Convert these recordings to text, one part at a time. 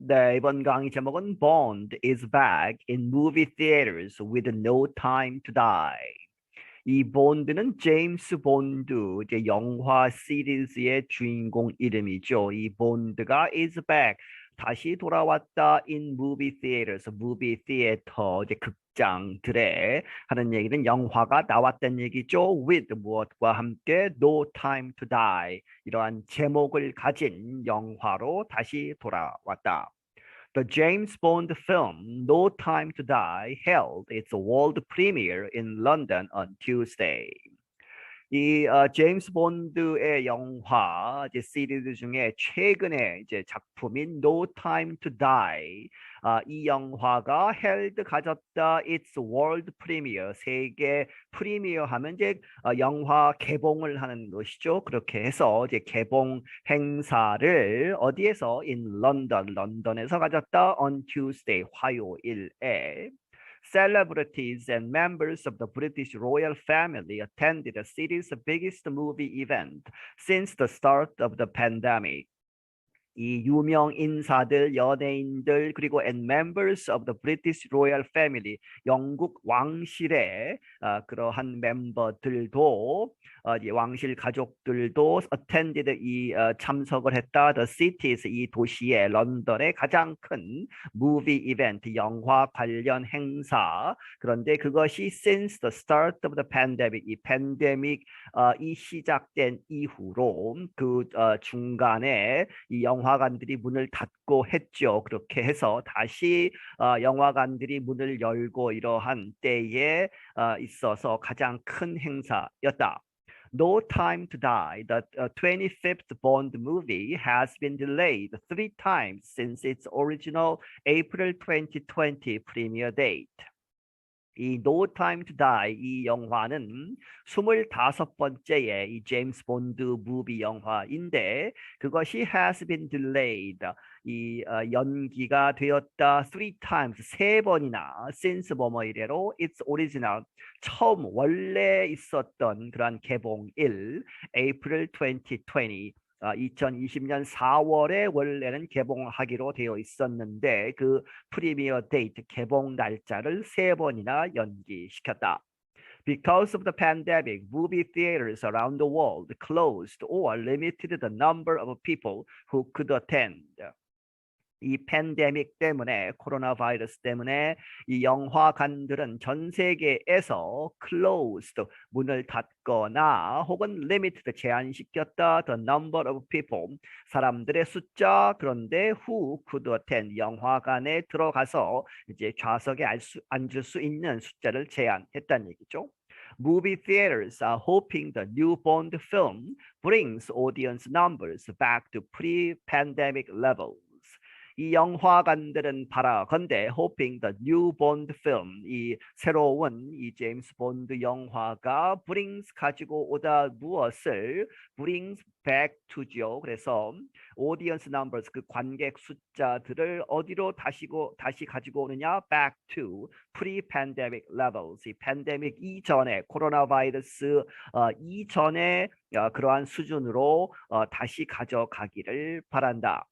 네, 이번 강의 제목은 Bond is back in movie theaters with no time to die. 이 본드는 제임스 본드, 이제 영화 시리즈의 주인공 이름이죠. 이 본드가 is back, 다시 돌아왔다 in movie theaters, movie theater, 이제 극장들에 하는 얘기는 영화가 나왔다는 얘기죠. with 무엇과 함께 no time to die, 이러한 제목을 가진 영화로 다시 돌아왔다. The James Bond film No Time to Die held its world premiere in London on Tuesday. 이 제임스 본드의 영화 이제 시리즈 중에 최근에 이제 작품인 No Time to Die, 이 영화가 held 가졌다 its world premiere, 세계 프리미어 하면 이제 영화 개봉을 하는 것이죠. 그렇게 해서 이제 개봉 행사를 어디에서 in London, 런던에서 가졌다 on Tuesday, 화요일에. Celebrities and members of the British royal family attended the city's biggest movie event since the start of the pandemic. 이 유명 인사들, 연예인들, 그리고 and members of the British royal family, 영국 왕실의 그러한 멤버들도, 왕실 가족들도 attended, 참석을 했다. The cities, 이 도시의 런던의 가장 큰 movie event, 영화 관련 행사. 그런데 그것이 since the start of the pandemic, 이 팬데믹 이 시작된 이후로 그 중간에 이 영화관들이 문을 닫고 했죠. 그렇게 해서 다시 영화관들이 문을 열고 이러한 때에 있어서 가장 큰 행사였다. No Time to Die, the 25th Bond movie, has been delayed 3 times since its original April 2020 premiere date. 이 No Time to Die, 이 영화는 25번째의 이 제임스 본드 무비 영화인데 그것이 has been delayed, 이 연기가 되었다 3 times, 3번이나 since 뭐뭐 이래로 its original, 처음 원래 있었던 그런 개봉일 April 2020, 2020년 4월에 원래는 개봉하기로 되어 있었는데 그 프리미어 데이트, 개봉 날짜를 3번이나 연기시켰다. Because of the pandemic, movie theaters around the world closed or limited the number of people who could attend. 이 팬데믹 때문에, 코로나 바이러스 때문에 이 영화관들은 전 세계에서 closed, 문을 닫거나 혹은 limited, 제한시켰다 the number of people, 사람들의 숫자. 그런데 who could attend, 영화관에 들어가서 이제 좌석에 앉을 수 있는 숫자를 제한했다는 얘기죠. Movie theaters are hoping the new Bond film brings audience numbers back to pre-pandemic levels. 이 영화관들은 바라건대 hoping the new Bond film, 이 새로운 이 제임스 본드 영화가 brings, 가지고 오다 무엇을, brings back to죠. 그래서 audience numbers, 그 관객 숫자들을 어디로 다시 가지고 오느냐, back to pre-pandemic levels, 이 팬데믹 이전에, 코로나 바이러스 이전에 그러한 수준으로 다시 가져가기를 바란다.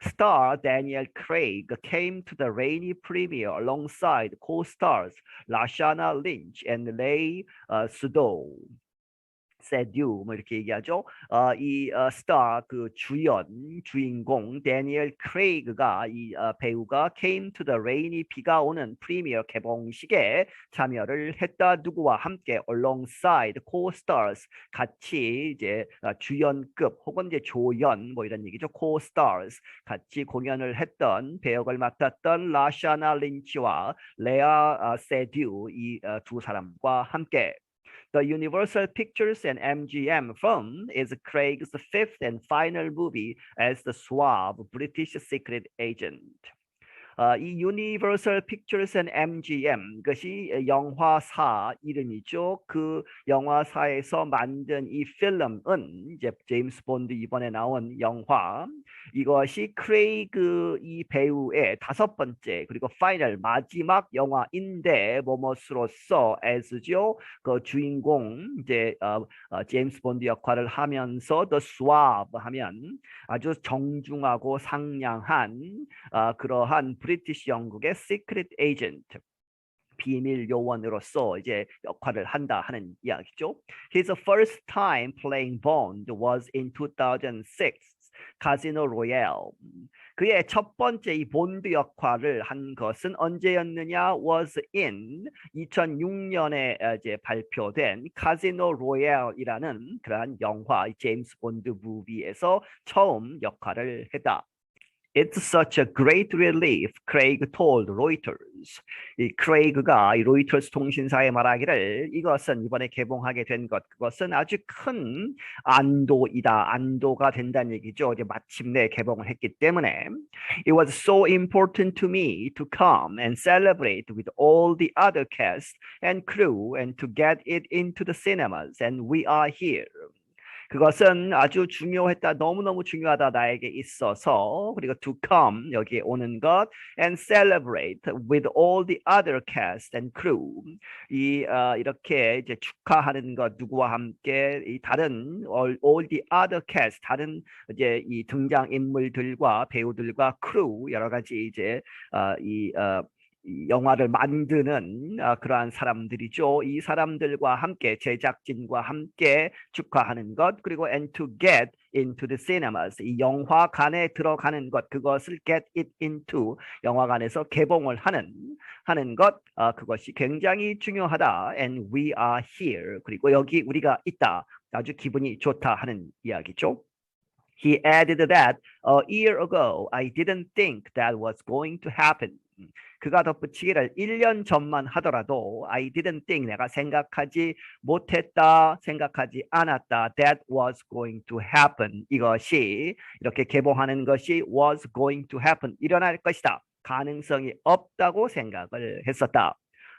Star Daniel Craig came to the rainy premiere alongside co-stars Lashana Lynch and Leigh Sudol. 세듀 뭐 이렇게 얘기하죠. 이 스타, 그 주인공 데니엘 크레이그가, 이 배우가 came to the rainy, 비가 오는 프리미어 개봉식에 참여를 했다. 누구와 함께? alongside co-stars, 같이 이제 주연급 혹은 이제 조연 뭐 이런 얘기죠. co-stars, 같이 공연을 했던, 배역을 맡았던 라샤나 린치와 레아 세듀, 이 두 사람과 함께. The Universal Pictures and MGM film is Craig's fifth and final movie as the suave British secret agent. 이 Universal Pictures and MGM 그것이 영화사 이름이죠. 그 영화사에서 만든 이 필름은 이제 제임스 본드 이번에 나온 영화 이것이 크레이그 이 배우의 다섯 번째 그리고 파이널 마지막 영화인데 뭐뭐으로써 as죠. 그 주인공 이제 제임스 본드 역할을 하면서 The Swab 하면 아주 정중하고 상냥한 그러한 브리티시 영국의 시크릿 에이전트 비밀 요원으로서 이제 역할을 한다 하는 이야기죠. His first time playing Bond was in 2006 카지노 로얄. 그의 첫 번째 이 본드 역할을 한 것은 언제였느냐? was in 2006년에 이제 발표된 카지노 로얄이라는 그러한 영화 제임스 본드 무비에서 처음 역할을 했다. It's such a great relief, Craig told Reuters. 이 크레이그가 이 로이터스 통신사에 말하기를 이것은 이번에 개봉하게 된 것, 그것은 아주 큰 안도이다. 안도가 된다는 얘기죠. 이제 마침내 개봉을 했기 때문에. It was so important to me to come and celebrate with all the other cast and crew and to get it into the cinemas, and we are here. 그것은 아주 중요했다. 너무너무 중요하다. 나에게 있어서. 그리고 to come 여기에 오는 것 and celebrate with all the other cast and crew. 이렇게 이제 축하하는 것 누구와 함께 이 다른 all the other cast 다른 이제 이 등장 인물들과 배우들과 crew 여러 가지 이제 이 영화를 만드는 그러한 사람들이죠. 이 사람들과 함께 제작진과 함께 축하하는 것 그리고 and to get into the cinemas 이 영화관에 들어가는 것 그것을 get it into 영화관에서 개봉을 하는 것 그것이 굉장히 중요하다. And we are here 그리고 여기 우리가 있다. 아주 기분이 좋다 하는 이야기죠. He added that a year ago I didn't think that was going to happen. 그가 덧붙이기를 1년 전만 하더라도 I didn't think 내가 생각하지 못했다 생각하지 않았다 that was going to happen 이것이 이렇게 개봉하는 것이 was going to happen 일어날 것이다 가능성이 없다고 생각을 했었다.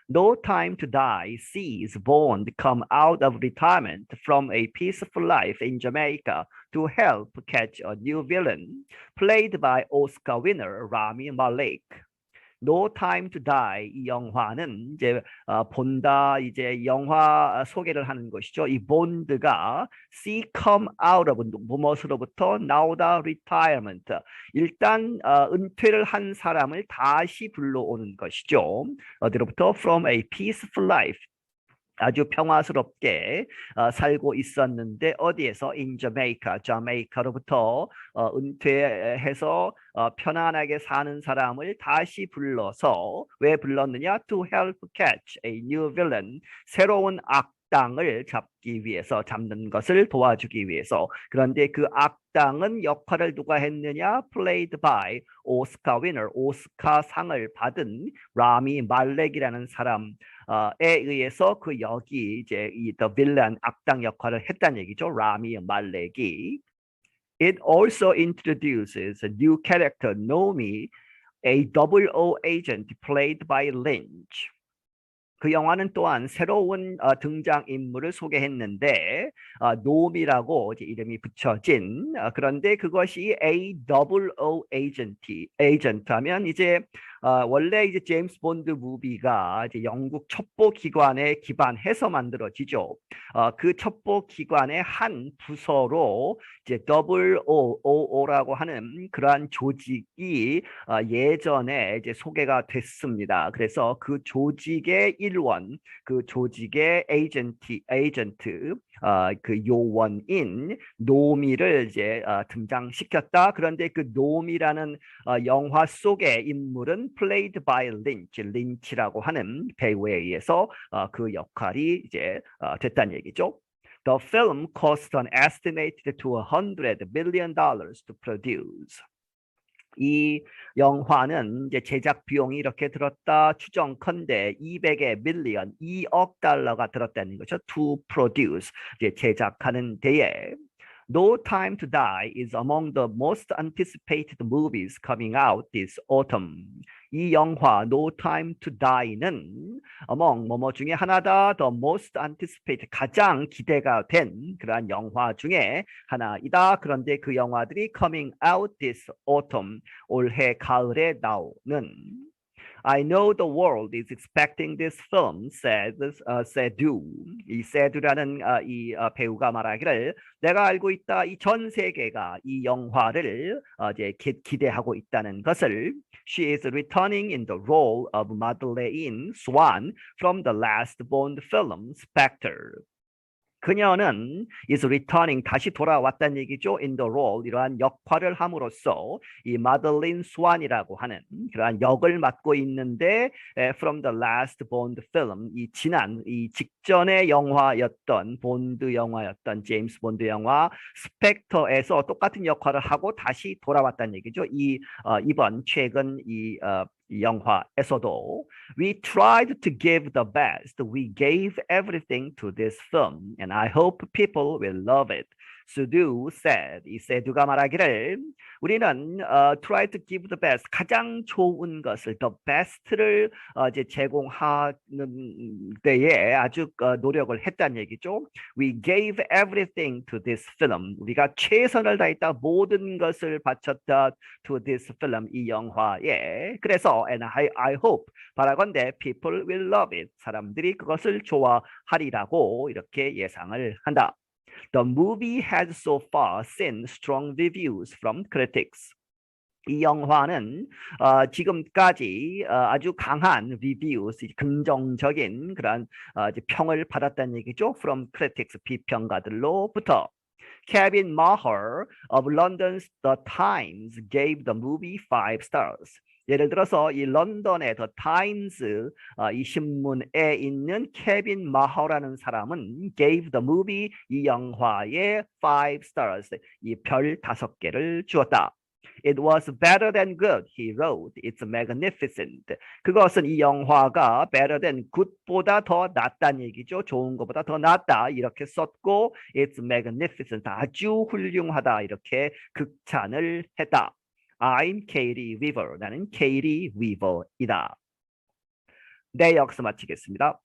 No Time to Die sees Bond come out of retirement from a peaceful life in Jamaica to help catch a new villain played by Oscar winner Rami Malek. No Time to Die 이 영화는 이제 본다 이제 영화 소개를 하는 것이죠. 이 본드가 see come out of 무엇으로부터 나오다 retirement 일단 은퇴를 한 사람을 다시 불러오는 것이죠. 어디로부터 from a peaceful life 아주 평화스럽게 살고 있었는데 어디에서 in Jamaica, 자메이카로부터 은퇴해서 편안하게 사는 사람을 다시 불러서 왜 불렀느냐? To help catch a new villain, 새로운 악당을 잡기 위해서 잡는 것을 도와주기 위해서. 그런데 그 악당은 역할을 누가 했느냐? Played by 오스카 위너, 오스카 상을 받은 라미 말렉이라는 사람. 에 의해서 그 여기 이제 이 the villain 악당 역할을 했다는 얘기죠. 라미 말렉이. It also introduces a new character, Nomi, a 00 agent played by Lynch. 그 영화는 또한 새로운 등장 인물을 소개했는데 노미라고 이제 이름이 붙여진 그런데 그것이 A00 에이전트 하면 이제 원래 이제 제임스 본드 무비가 이제 영국 첩보 기관에 기반해서 만들어지죠. 그 첩보 기관의 한 부서로 이제 00라고 하는 그러한 조직이 예전에 이제 소개가 됐습니다. 그래서 그 조직의 일원, 그 조직의 에이전트, 그 요원인 노미를 이제 등장시켰다. 그런데 그 노미라는 영화 속의 인물은 played by Lynch, 린치라고 하는 배우에 의해서 그 역할이 이제 됐다는 얘기죠. The film cost an estimated to $100 million to produce. 이 영화는 이제 제작 비용이 이렇게 들었다 추정컨대 200의 밀리언 2억 달러가 들었다는 거죠. To produce 이제 제작하는 데에 No Time to Die is among the most anticipated movies coming out this autumn. 이 영화 No Time to Die는 among 뭐뭐 중에 하나다. The most anticipated 가장 기대가 된 그러한 영화 중에 하나이다. 그런데 그 영화들이 coming out this autumn 올해 가을에 나오는. I know the world is expecting this film, said Sedu. 이 Sedu라는 배우가 말하기를 내가 알고 있다. 이 전 세계가 이 영화를 이제 기대하고 있다는 것을. She is returning in the role of Madeleine Swan from the last Bond film, Spectre. 그녀는 is returning 다시 돌아왔다는 얘기죠. In the role 이러한 역할을 함으로써 이 마들린 스완이라고 하는 그러한 역을 맡고 있는데 from the last Bond film 이 직전의 영화였던 본드 영화였던 제임스 본드 영화 스펙터에서 똑같은 역할을 하고 다시 돌아왔다는 얘기죠. 이번 최근 이 영화에서도 We tried to give the best. We gave everything to this film, and I hope people will love it. Sudu said. 이 세두가 말하기를 우리는 try to give the best. 가장 좋은 것을 the best를 이제 제공하는 데에 아주 노력을 했다는 얘기죠. We gave everything to this film. 우리가 최선을 다했다. 모든 것을 바쳤다 to this film. 이 영화에. 그래서 and I hope 바라건대 people will love it. 사람들이 그것을 좋아하리라고 이렇게 예상을 한다. The movie has so far seen strong reviews from critics. 이 영화는 지금까지 아주 강한 reviews, 긍정적인 그런 평을 받았다는 얘기죠. From critics, 비평가들로부터. Kevin Maher of London's The Times gave the movie 5 stars. 예를 들어서 이 런던의 The Times 이 신문에 있는 케빈 마허라는 사람은 gave the movie 이 영화에 5 stars 이 별 5개를 주었다. It was better than good, he wrote. It's magnificent. 그것은 이 영화가 better than good보다 더 낫다는 얘기죠. 좋은 것보다 더 낫다 이렇게 썼고 It's magnificent. 아주 훌륭하다 이렇게 극찬을 했다. I'm Katie Weaver. 나는 Katie Weaver이다. 네, 여기서 마치겠습니다.